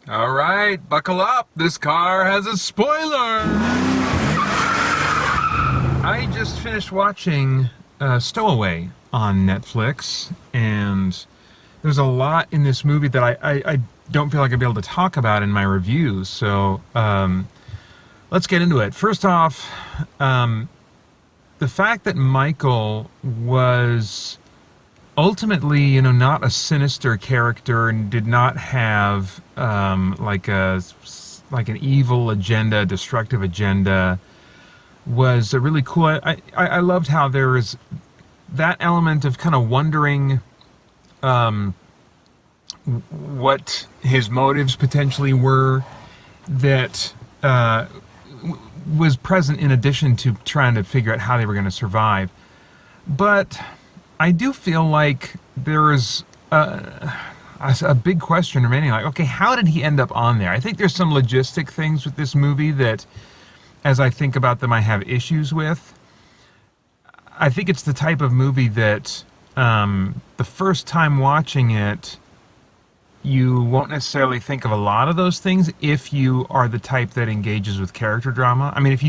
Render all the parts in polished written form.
All right, buckle up. This car has a spoiler. I just finished watching Stowaway on Netflix, and there's a lot in this movie that I don't feel like I'd be able to talk about in my reviews. So let's get into it. First off, the fact that Michael was ultimately, not a sinister character and did not have like an evil agenda, destructive agenda, was really cool. I loved how there was that element of kind of wondering what his motives potentially were that was present in addition to trying to figure out how they were going to survive. But I do feel like there is a big question remaining. Like, okay, how did he end up on there? I think there's some logistic things with this movie that, as I think about them, I have issues with. I think it's the type of movie that the first time watching it, you won't necessarily think of a lot of those things if you are the type that engages with character drama. I mean, if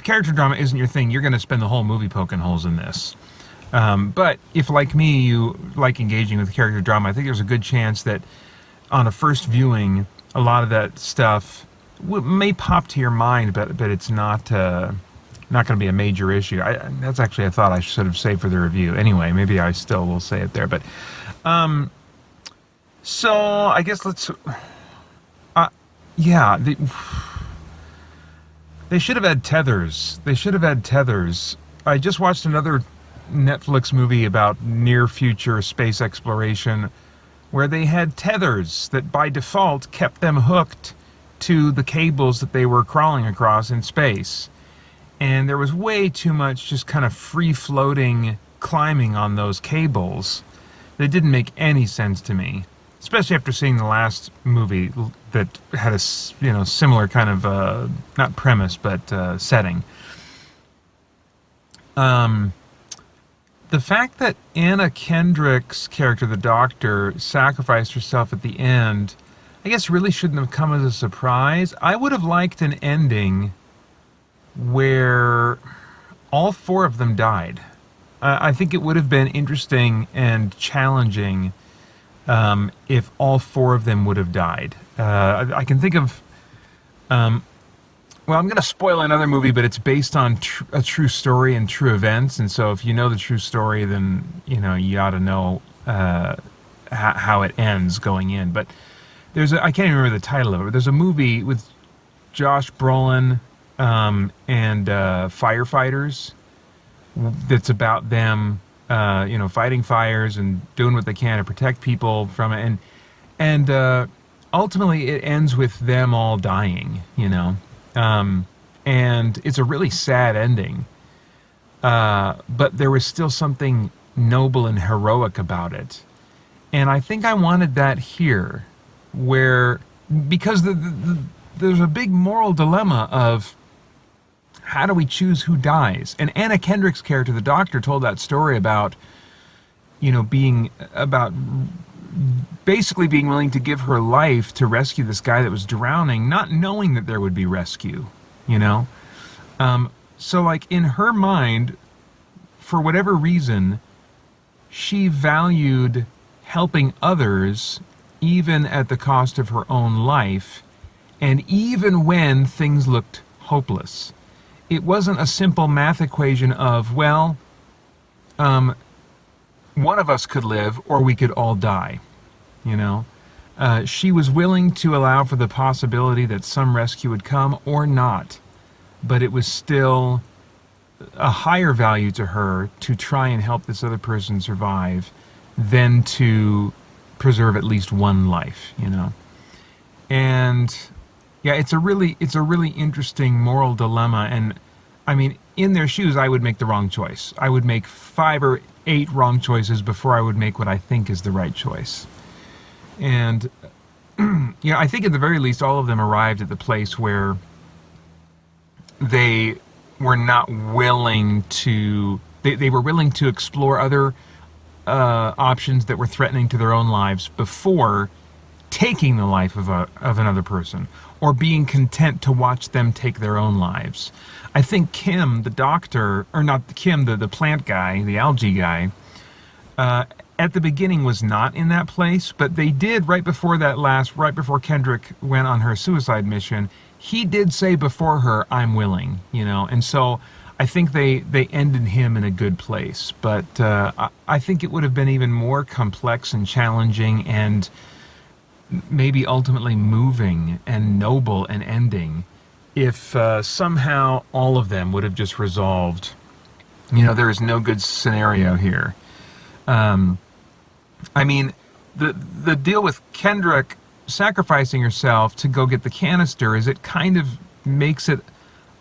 character drama isn't your thing, you're going to spend the whole movie poking holes in this. But if, like me, you like engaging with character drama, I think there's a good chance that on a first viewing, a lot of that stuff may pop to your mind, but it's not going to be a major issue. That's actually a thought I should have saved for the review. Anyway, maybe I still will say it there. But so I guess let's. Yeah, they should have had tethers. They should have had tethers. I just watched another Netflix movie about near future space exploration where they had tethers that by default kept them hooked to the cables that they were crawling across in space. And there was way too much just kind of free floating climbing on those cables that didn't make any sense to me, especially after seeing the last movie that had a similar kind of not premise but setting. The fact that Anna Kendrick's character, the Doctor, sacrificed herself at the end, I guess really shouldn't have come as a surprise. I would have liked an ending where all four of them died. I think it would have been interesting and challenging if all four of them would have died. I can think of... well, I'm going to spoil another movie, but it's based on a true story and true events. And so if you know the true story, then, you ought to know how it ends going in. But I can't even remember the title of it. There's a movie with Josh Brolin and firefighters that's about them, fighting fires and doing what they can to protect people from it. And ultimately it ends with them all dying, and it's a really sad ending. But there was still something noble and heroic about it. And I think I wanted that here, because there's a big moral dilemma of how do we choose who dies? And Anna Kendrick's character, the Doctor, told that story about, basically being willing to give her life to rescue this guy that was drowning, not knowing that there would be rescue, So, like, in her mind, for whatever reason, she valued helping others even at the cost of her own life, and even when things looked hopeless. It wasn't a simple math equation of, well, one of us could live or we could all die. She was willing to allow for the possibility that some rescue would come or not, but it was still a higher value to her to try and help this other person survive than to preserve at least one life, And yeah, it's a really interesting moral dilemma. And I mean, in their shoes, I would make the wrong choice. I would make 5 or 8 wrong choices before I would make what I think is the right choice. And, I think at the very least, all of them arrived at the place where they were not willing to... They were willing to explore other options that were threatening to their own lives before taking the life of another person, or being content to watch them take their own lives. I think Kim, the doctor, or not Kim, the plant guy, the algae guy, at the beginning was not in that place, but they did right before Kendrick went on her suicide mission, he did say before her, "I'm willing," and so I think they ended him in a good place. But I think it would have been even more complex and challenging and maybe ultimately moving and noble an ending if somehow all of them would have just resolved, there is no good scenario here. I mean, the deal with Kendrick sacrificing herself to go get the canister is it kind of makes it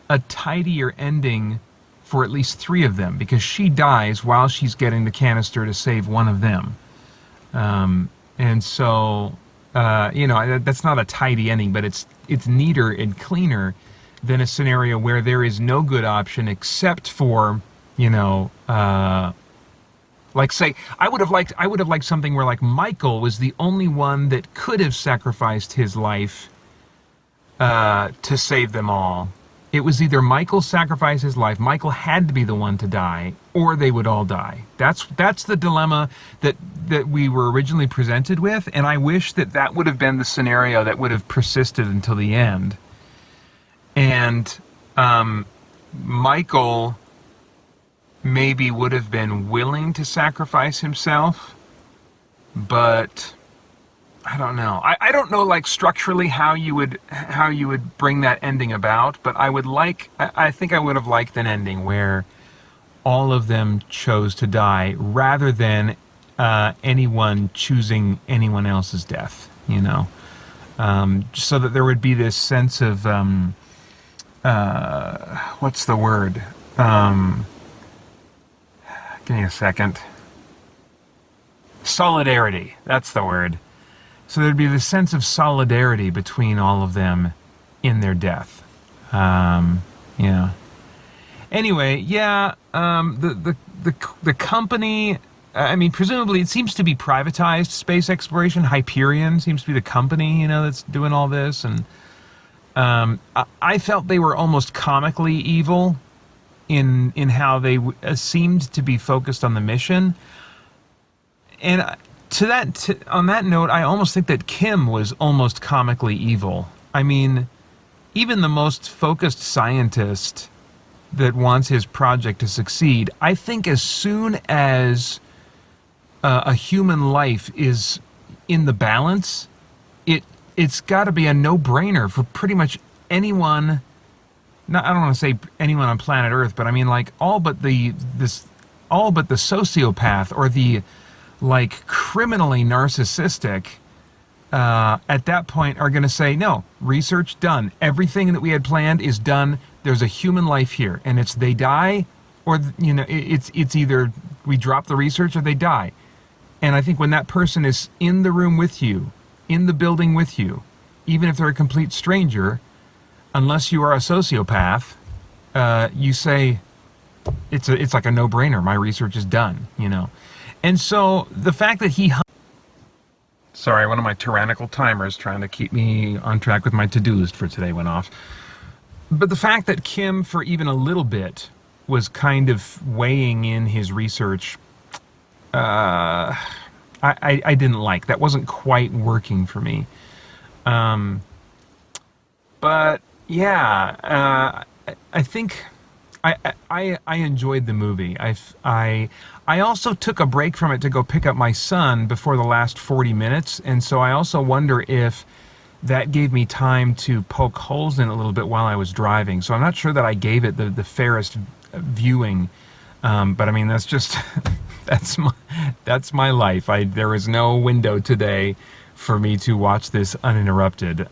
a tidier ending for at least 3 of them, because she dies while she's getting the canister to save one of them. And so, that's not a tidy ending, but it's neater and cleaner than a scenario where there is no good option except for, like, say, I would have liked something where, like, Michael was the only one that could have sacrificed his life to save them all. It was either Michael sacrificed his life, Michael had to be the one to die, or they would all die. That's the dilemma that we were originally presented with, and I wish that would have been the scenario that would have persisted until the end. And Michael maybe would have been willing to sacrifice himself, but I don't know. I don't know, like, structurally how you would bring that ending about, but I think I would have liked an ending where all of them chose to die rather than anyone choosing anyone else's death, so that there would be this sense of what's the word? Give me a second. Solidarity. That's the word. So there'd be this sense of solidarity between all of them in their death. Yeah. Anyway, yeah. The company. I mean, presumably it seems to be privatized space exploration. Hyperion seems to be the company, that's doing all this, and I felt they were almost comically evil in how they seemed to be focused on the mission. And on that note, I almost think that Kim was almost comically evil. I mean, even the most focused scientist that wants his project to succeed, I think as soon as a human life is in the balance, it's got to be a no-brainer for pretty much anyone. I don't want to say anyone on planet Earth, but I mean, like, all but the sociopath or the, like, criminally narcissistic at that point are going to say, no, research done. Everything that we had planned is done. There's a human life here, and it's they die, or it's either we drop the research or they die. And I think when that person is in the room with you, in the building with you, even if they're a complete stranger, unless you are a sociopath, you say, it's like a no-brainer. My research is done, And so the fact that sorry, one of my tyrannical timers trying to keep me on track with my to-do list for today went off. But the fact that Kim, for even a little bit, was kind of weighing in his research, I didn't like. That wasn't quite working for me. But yeah, I think I enjoyed the movie. I also took a break from it to go pick up my son before the last 40 minutes, and so I also wonder if that gave me time to poke holes in it a little bit while I was driving. So I'm not sure that I gave it the fairest viewing, but I mean, that's just that's my life. There was no window today for me to watch this uninterrupted.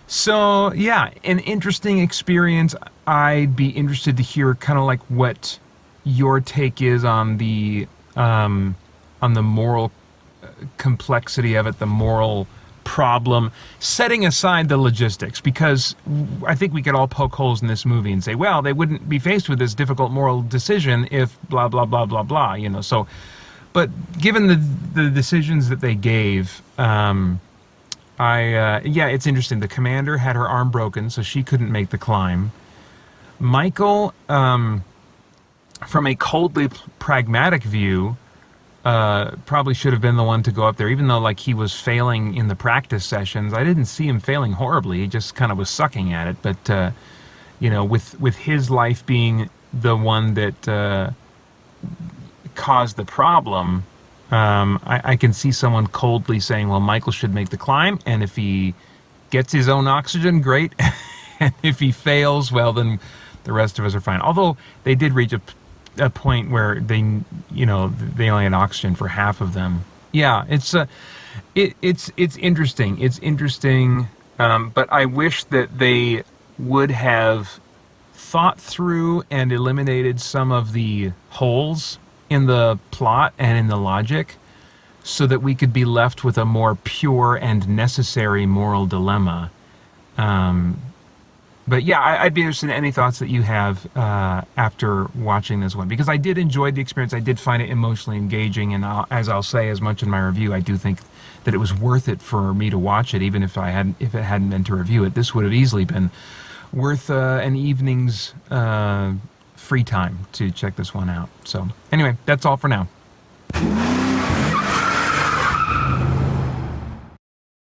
So yeah, an interesting experience. I'd be interested to hear kind of like what your take is on the moral complexity of it, the moral problem, setting aside the logistics, because I think we could all poke holes in this movie and say, well, they wouldn't be faced with this difficult moral decision if blah, blah, blah, blah, blah, So But given the decisions that they gave, yeah, it's interesting. The commander had her arm broken, so she couldn't make the climb. Michael, from a coldly pragmatic view, probably should have been the one to go up there, even though like he was failing in the practice sessions. I didn't see him failing horribly. He just kind of was sucking at it. But with his life being the one that caused the problem, I can see someone coldly saying, well, Michael should make the climb, and if he gets his own oxygen, great. And if he fails, well, then the rest of us are fine. Although they did reach a point where they only had oxygen for half of them. Yeah, it's interesting. It's interesting, but I wish that they would have thought through and eliminated some of the holes in the plot and in the logic, so that we could be left with a more pure and necessary moral dilemma. But yeah, I'd be interested in any thoughts that you have after watching this one, because I did enjoy the experience. I did find it emotionally engaging, and as I'll say as much in my review, I do think that it was worth it for me to watch it, even if it hadn't been to review it. This would have easily been worth an evening's free time to check this one out. So anyway, that's all for now.